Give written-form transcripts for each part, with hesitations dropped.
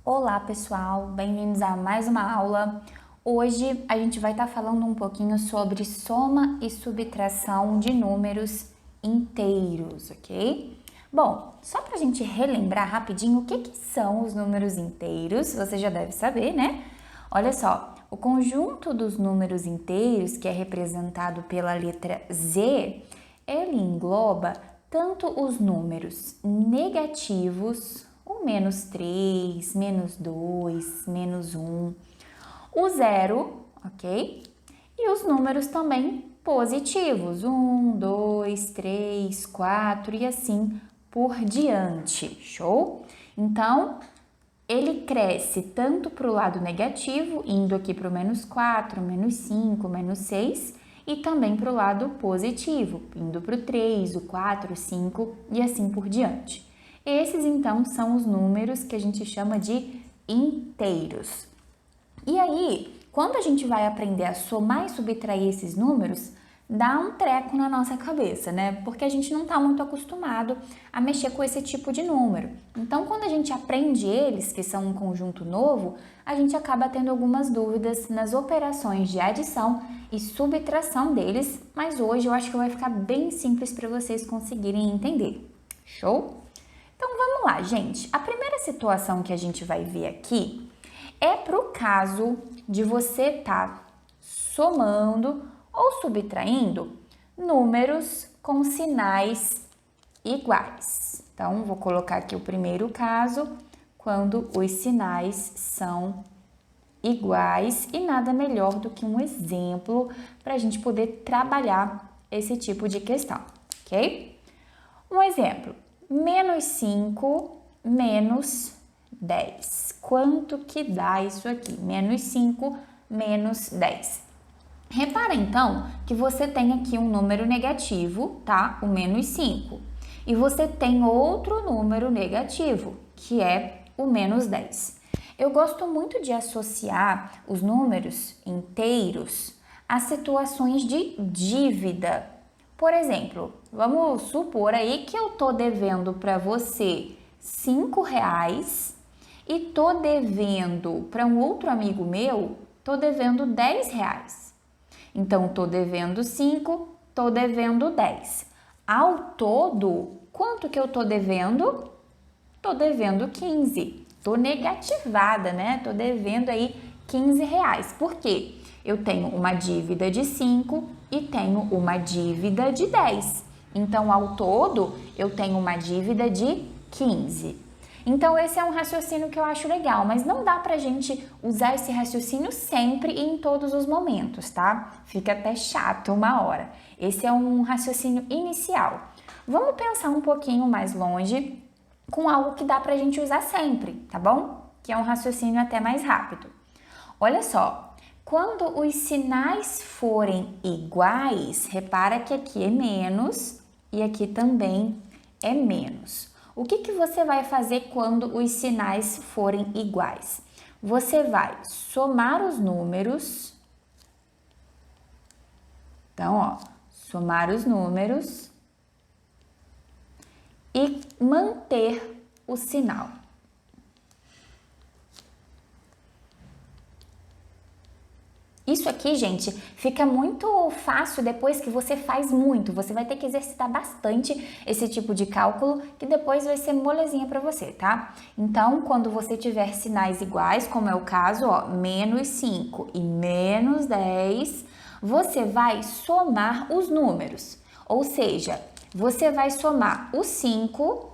Olá pessoal, bem-vindos a mais uma aula. Hoje a gente vai estar falando um pouquinho sobre soma e subtração de números inteiros, ok? Bom, só para a gente relembrar rapidinho o que são os números inteiros, você já deve saber, né? Olha só, o conjunto dos números inteiros, que é representado pela letra Z, ele engloba tanto os números negativos, o menos 3, menos 2, menos 1, o zero, ok? E os números também positivos, 1, 2, 3, 4 e assim por diante, show? Então, ele cresce tanto para o lado negativo, indo aqui para o menos 4, menos 5, menos 6, e também para o lado positivo, indo para o 3, o 4, o 5 e assim por diante. Esses, então, são os números que a gente chama de inteiros. E aí, quando a gente vai aprender a somar e subtrair esses números, dá um treco na nossa cabeça, né? Porque a gente não está muito acostumado a mexer com esse tipo de número. Então, quando a gente aprende eles, que são um conjunto novo, a gente acaba tendo algumas dúvidas nas operações de adição e subtração deles, mas hoje eu acho que vai ficar bem simples para vocês conseguirem entender. Show? Então, vamos lá, gente. A primeira situação que a gente vai ver aqui é para o caso de você estar somando ou subtraindo números com sinais iguais. Então, vou colocar aqui o primeiro caso, quando os sinais são iguais, e nada melhor do que um exemplo para a gente poder trabalhar esse tipo de questão, ok? Um exemplo, menos 5 menos 10. Quanto que dá isso aqui? Menos 5 menos 10. Repara então que você tem aqui um número negativo, tá? O menos 5. E você tem outro número negativo, que é o menos 10. Eu gosto muito de associar os números inteiros a situações de dívida. Por exemplo, vamos supor aí que eu tô devendo para você R$ 5 e tô devendo para um outro amigo meu, tô devendo R$ 10. Então, tô devendo 5, tô devendo 10. Ao todo, quanto que eu tô devendo? Tô devendo 15. Tô negativada, né? Tô devendo aí R$ 15. Por quê? Eu tenho uma dívida de 5 e tenho uma dívida de 10. Então, ao todo, eu tenho uma dívida de 15. Então, esse é um raciocínio que eu acho legal, mas não dá pra gente usar esse raciocínio sempre e em todos os momentos, tá? Fica até chato uma hora. Esse é um raciocínio inicial. Vamos pensar um pouquinho mais longe com algo que dá pra gente usar sempre, tá bom? Que é um raciocínio até mais rápido. Olha só, quando os sinais forem iguais, repara que aqui é menos e aqui também é menos. O que você vai fazer quando os sinais forem iguais? Você vai somar os números. Então, ó, somar os números e manter o sinal. Isso aqui, gente, fica muito fácil depois que você faz muito. Você vai ter que exercitar bastante esse tipo de cálculo, que depois vai ser molezinha para você, tá? Então, quando você tiver sinais iguais, como é o caso, ó, menos 5 e menos 10, você vai somar os números. Ou seja, você vai somar o 5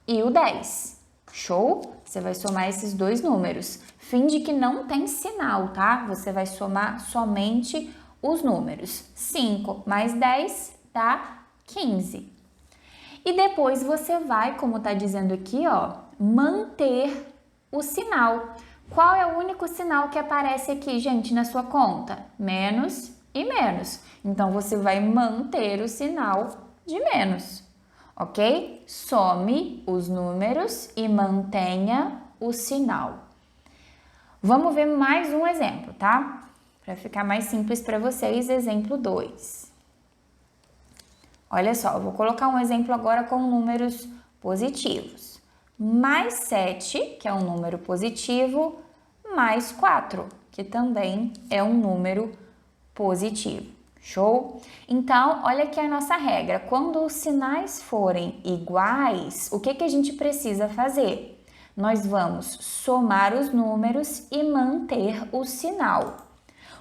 e o 10. Show? Você vai somar esses dois números. Finge que não tem sinal, tá? Você vai somar somente os números. 5 mais 10 dá 15. E depois você vai, como tá dizendo aqui, ó, manter o sinal. Qual é o único sinal que aparece aqui, gente, na sua conta? Menos e menos. Então, você vai manter o sinal de menos, ok? Some os números e mantenha o sinal. Vamos ver mais um exemplo, tá? Para ficar mais simples para vocês, exemplo 2. Olha só, eu vou colocar um exemplo agora com números positivos. mais 7, que é um número positivo, mais 4, que também é um número positivo. Show? Então, olha aqui a nossa regra. Quando os sinais forem iguais, o que a gente precisa fazer? Nós vamos somar os números e manter o sinal.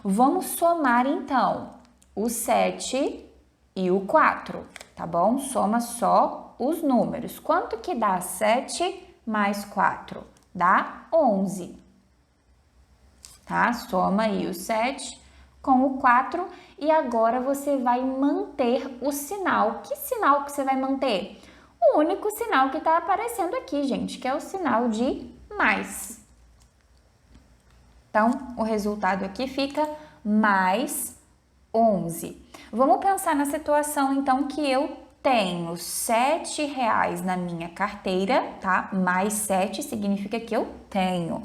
Vamos somar, então, o 7 e o 4, tá bom? Soma só os números. Quanto que dá 7 mais 4? Dá 11, tá? Soma aí o 7 com o 4 e agora você vai manter o sinal. Que sinal que você vai manter? O único sinal que está aparecendo aqui, gente, que é o sinal de mais. Então, o resultado aqui fica mais 11. Vamos pensar na situação, então, que eu tenho R$7 na minha carteira, tá? Mais 7 significa que eu tenho.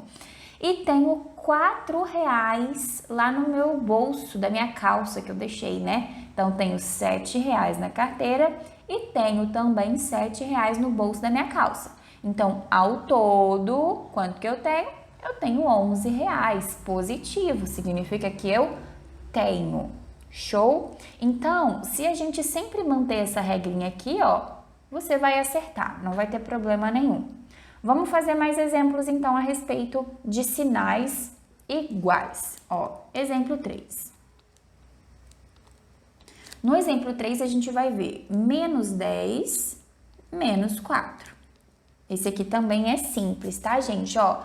E tenho R$4 lá no meu bolso da minha calça que eu deixei, né? Então, tenho R$7 na carteira e tenho também R$7 no bolso da minha calça. Então, ao todo, quanto que eu tenho? Eu tenho R$11 positivo, significa que eu tenho. Show? Então, se a gente sempre manter essa regrinha aqui, ó, você vai acertar, não vai ter problema nenhum. Vamos fazer mais exemplos, então, a respeito de sinais iguais. Ó, exemplo 3. No exemplo 3, a gente vai ver menos 10, menos 4. Esse aqui também é simples, tá, gente? Ó,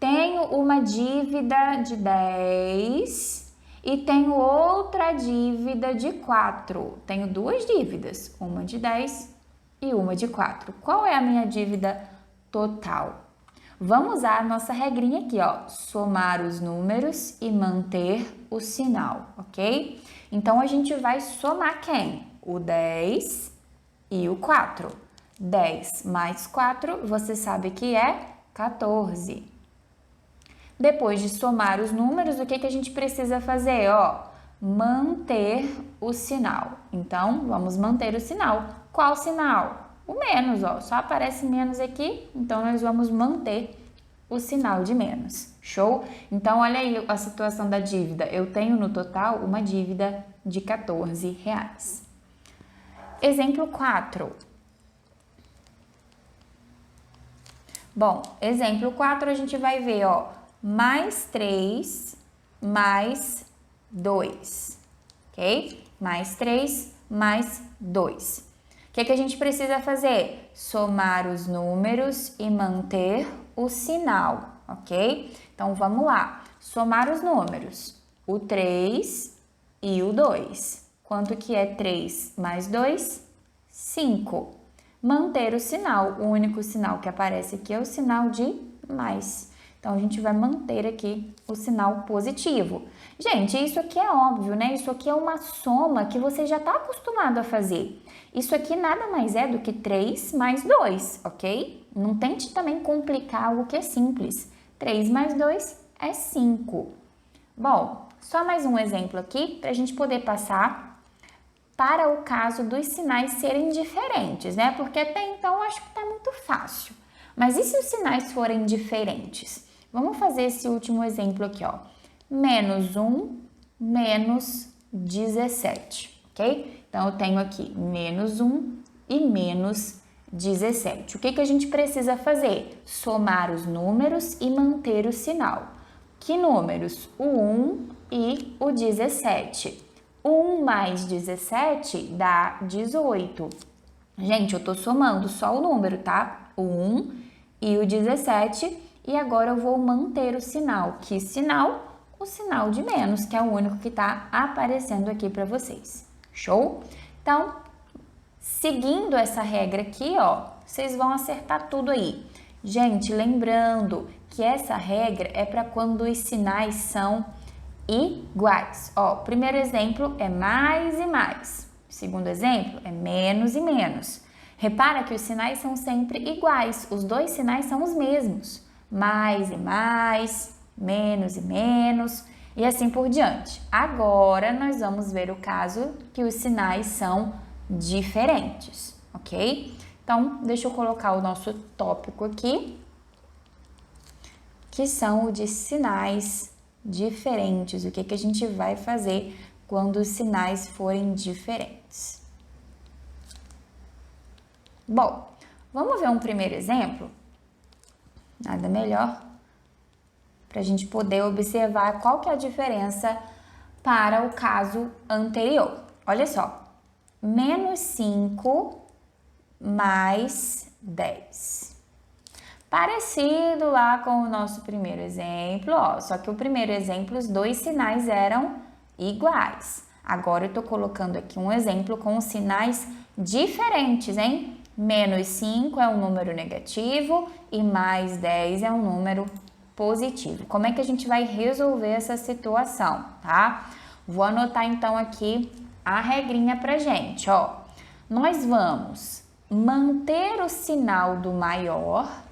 tenho uma dívida de 10 e tenho outra dívida de 4. Tenho duas dívidas, uma de 10 e uma de 4. Qual é a minha dívida total? Vamos usar a nossa regrinha aqui, ó, somar os números e manter o sinal, ok? Então, a gente vai somar quem? O 10 e o 4. 10 mais 4, você sabe que é 14. Depois de somar os números, o que a gente precisa fazer? Ó, manter o sinal. Então, vamos manter o sinal. Qual sinal? O menos, ó. Só aparece menos aqui, então nós vamos manter o sinal de menos. Show? Então, olha aí a situação da dívida. Eu tenho no total uma dívida de R$14. Exemplo 4. Bom, exemplo 4 a gente vai ver, ó, mais 3 mais 2, ok? Mais 3 mais 2. O que a gente precisa fazer? Somar os números e manter o sinal, ok? Então, vamos lá. Somar os números, o 3 e o 2. Quanto que é 3 mais 2? 5. Manter o sinal, o único sinal que aparece aqui é o sinal de mais. Então, a gente vai manter aqui o sinal positivo. Gente, isso aqui é óbvio, né? Isso aqui é uma soma que você já está acostumado a fazer. Isso aqui nada mais é do que 3 mais 2, ok? Não tente também complicar algo que é simples. 3 mais 2 é 5. Bom, só mais um exemplo aqui para a gente poder passar para o caso dos sinais serem diferentes, né? Porque até então eu acho que está muito fácil. Mas e se os sinais forem diferentes? Vamos fazer esse último exemplo aqui, ó. Menos 1, menos 17, ok? Então, eu tenho aqui menos 1 e menos 17. O que a gente precisa fazer? Somar os números e manter o sinal. Que números? O 1 e o 17. 1 mais 17 dá 18. Gente, eu tô somando só o número, tá? O 1 e o 17. E agora eu vou manter o sinal. Que sinal? O sinal de menos, que é o único que tá aparecendo aqui para vocês. Show? Então, seguindo essa regra aqui, ó, vocês vão acertar tudo aí. Gente, lembrando que essa regra é para quando os sinais são iguais. Ó, o primeiro exemplo é mais e mais. O segundo exemplo é menos e menos. Repara que os sinais são sempre iguais. Os dois sinais são os mesmos. Mais e mais, menos e menos, e assim por diante. Agora, nós vamos ver o caso que os sinais são diferentes, ok? Então, deixa eu colocar o nosso tópico aqui, que são o de sinais diferentes. O que a gente vai fazer quando os sinais forem diferentes? Bom, vamos ver um primeiro exemplo? Nada melhor para a gente poder observar qual que é a diferença para o caso anterior. Olha só, menos 5 mais 10. Parecido lá com o nosso primeiro exemplo, ó, só que o primeiro exemplo os dois sinais eram iguais. Agora eu tô colocando aqui um exemplo com sinais diferentes, hein? Menos 5 é um número negativo e mais 10 é um número positivo. Como é que a gente vai resolver essa situação, tá? Vou anotar então aqui a regrinha pra gente, ó. Nós vamos manter o sinal do maior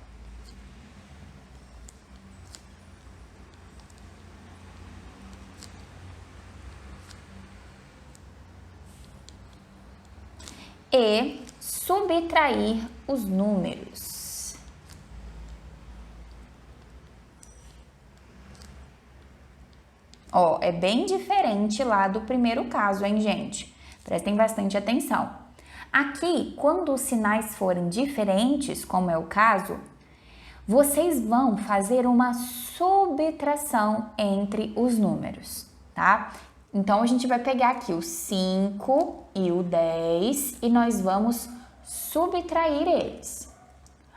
e subtrair os números. Ó, é bem diferente lá do primeiro caso, hein, gente? Prestem bastante atenção. Aqui, quando os sinais forem diferentes, como é o caso, vocês vão fazer uma subtração entre os números, tá? Então, a gente vai pegar aqui o 5 e o 10 e nós vamos subtrair eles.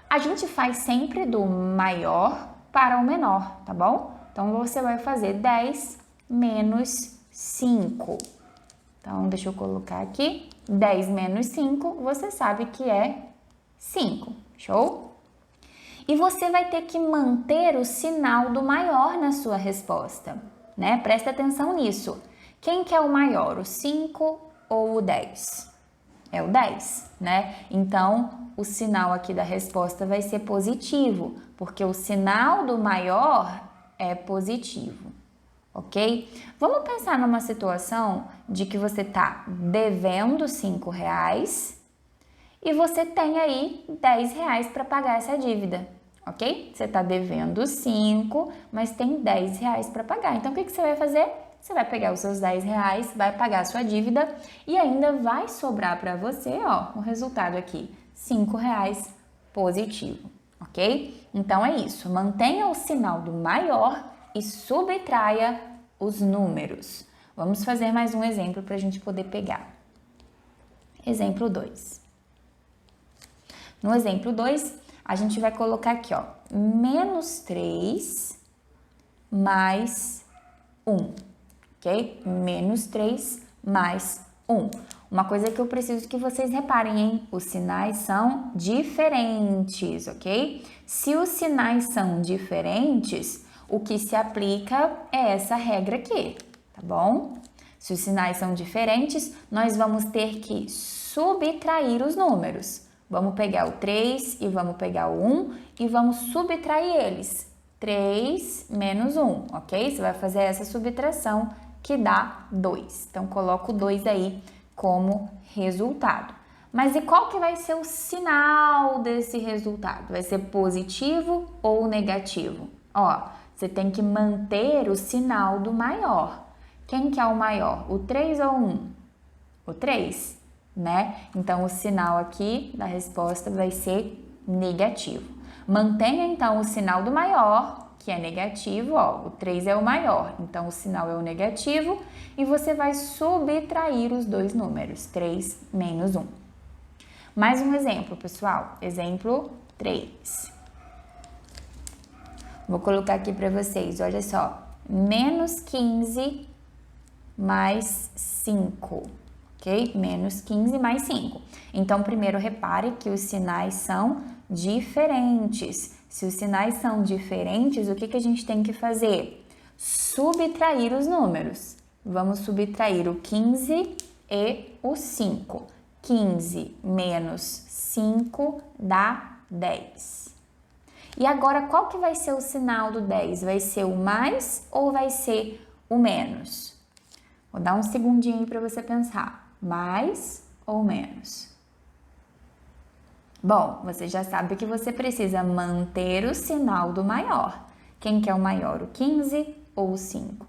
A gente faz sempre do maior para o menor, tá bom? Então, você vai fazer 10 menos 5. Então, deixa eu colocar aqui. 10 menos 5, você sabe que é 5. Show? E você vai ter que manter o sinal do maior na sua resposta, né? Presta atenção nisso. Quem que é o maior, o 5 ou o 10? É o 10, né? Então, o sinal aqui da resposta vai ser positivo, porque o sinal do maior é positivo, ok? Vamos pensar numa situação de que você está devendo R$5 e você tem aí R$10 para pagar essa dívida, ok? Você está devendo 5, mas tem R$10 para pagar. Então, o que você vai fazer? Você vai pegar os seus R$10, vai pagar a sua dívida e ainda vai sobrar para você, ó, o resultado aqui, R$5 positivo, ok? Então, é isso. Mantenha o sinal do maior e subtraia os números. Vamos fazer mais um exemplo para a gente poder pegar. Exemplo 2. No exemplo 2, a gente vai colocar aqui, ó, menos 3 mais 1, ok? Menos 3 mais 1. Uma coisa que eu preciso que vocês reparem, hein? Os sinais são diferentes, ok? Se os sinais são diferentes, o que se aplica é essa regra aqui, tá bom? Se os sinais são diferentes, nós vamos ter que subtrair os números. Vamos pegar o 3 e vamos pegar o 1 e vamos subtrair eles. 3 menos 1, ok? Você vai fazer essa subtração que dá 2. Então, coloca o 2 aí como resultado. Mas e qual que vai ser o sinal desse resultado? Vai ser positivo ou negativo? Ó, você tem que manter o sinal do maior. Quem que é o maior? O 3 ou o 1? O 3, né? Então, o sinal aqui da resposta vai ser negativo. Mantenha, então, o sinal do maior, que é negativo, ó, o 3 é o maior, então o sinal é o negativo, e você vai subtrair os dois números, 3 menos 1. Mais um exemplo, pessoal, exemplo 3. Vou colocar aqui para vocês, olha só, menos 15 mais 5, ok? Menos 15 mais 5. Então, primeiro repare que os sinais são diferentes. Se os sinais são diferentes, o que a gente tem que fazer? Subtrair os números. Vamos subtrair o 15 e o 5. 15 menos 5 dá 10. E agora, qual que vai ser o sinal do 10? Vai ser o mais ou vai ser o menos? Vou dar um segundinho para você pensar. Mais ou menos? Bom, você já sabe que você precisa manter o sinal do maior. Quem que é o maior, o 15 ou o 5?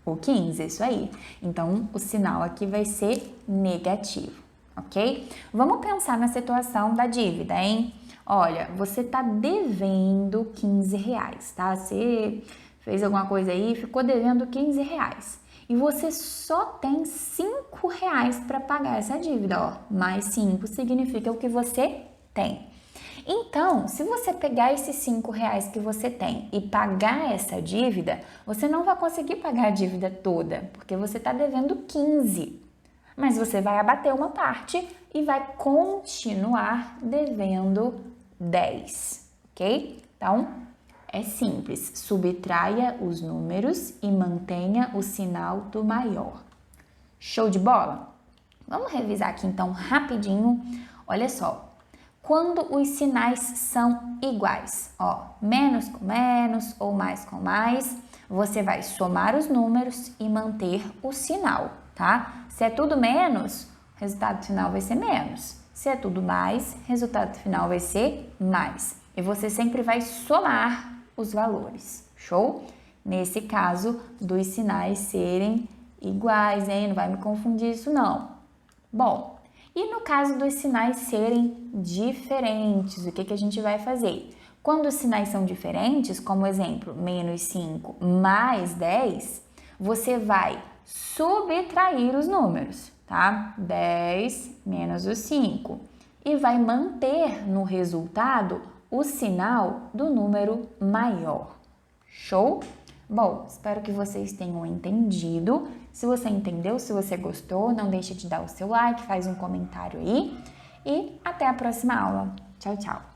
O 15, isso aí. Então, o sinal aqui vai ser negativo, ok? Vamos pensar na situação da dívida, hein? Olha, você tá devendo 15 reais, tá? Você fez alguma coisa aí, ficou devendo 15 reais. E você só tem 5 reais para pagar essa dívida, ó. Mais 5 significa o que você tem. Então, se você pegar esses 5 reais que você tem e pagar essa dívida, você não vai conseguir pagar a dívida toda, porque você está devendo 15. Mas você vai abater uma parte e vai continuar devendo 10, ok? Então, é simples, subtraia os números e mantenha o sinal do maior. Show de bola? Vamos revisar aqui então rapidinho. Olha só, quando os sinais são iguais, ó, menos com menos ou mais com mais, você vai somar os números e manter o sinal, tá? Se é tudo menos, o resultado final vai ser menos. Se é tudo mais, o resultado final vai ser mais. E você sempre vai somar os valores, show? Nesse caso, dos sinais serem iguais, hein? Não vai me confundir isso não. Bom, e no caso dos sinais serem diferentes, o que a gente vai fazer? Quando os sinais são diferentes, como exemplo, menos 5 mais 10, você vai subtrair os números, tá? 10 menos os 5. E vai manter no resultado o sinal do número maior. Show? Bom, espero que vocês tenham entendido. Se você entendeu, se você gostou, não deixe de dar o seu like, faz um comentário aí e até a próxima aula. Tchau, tchau!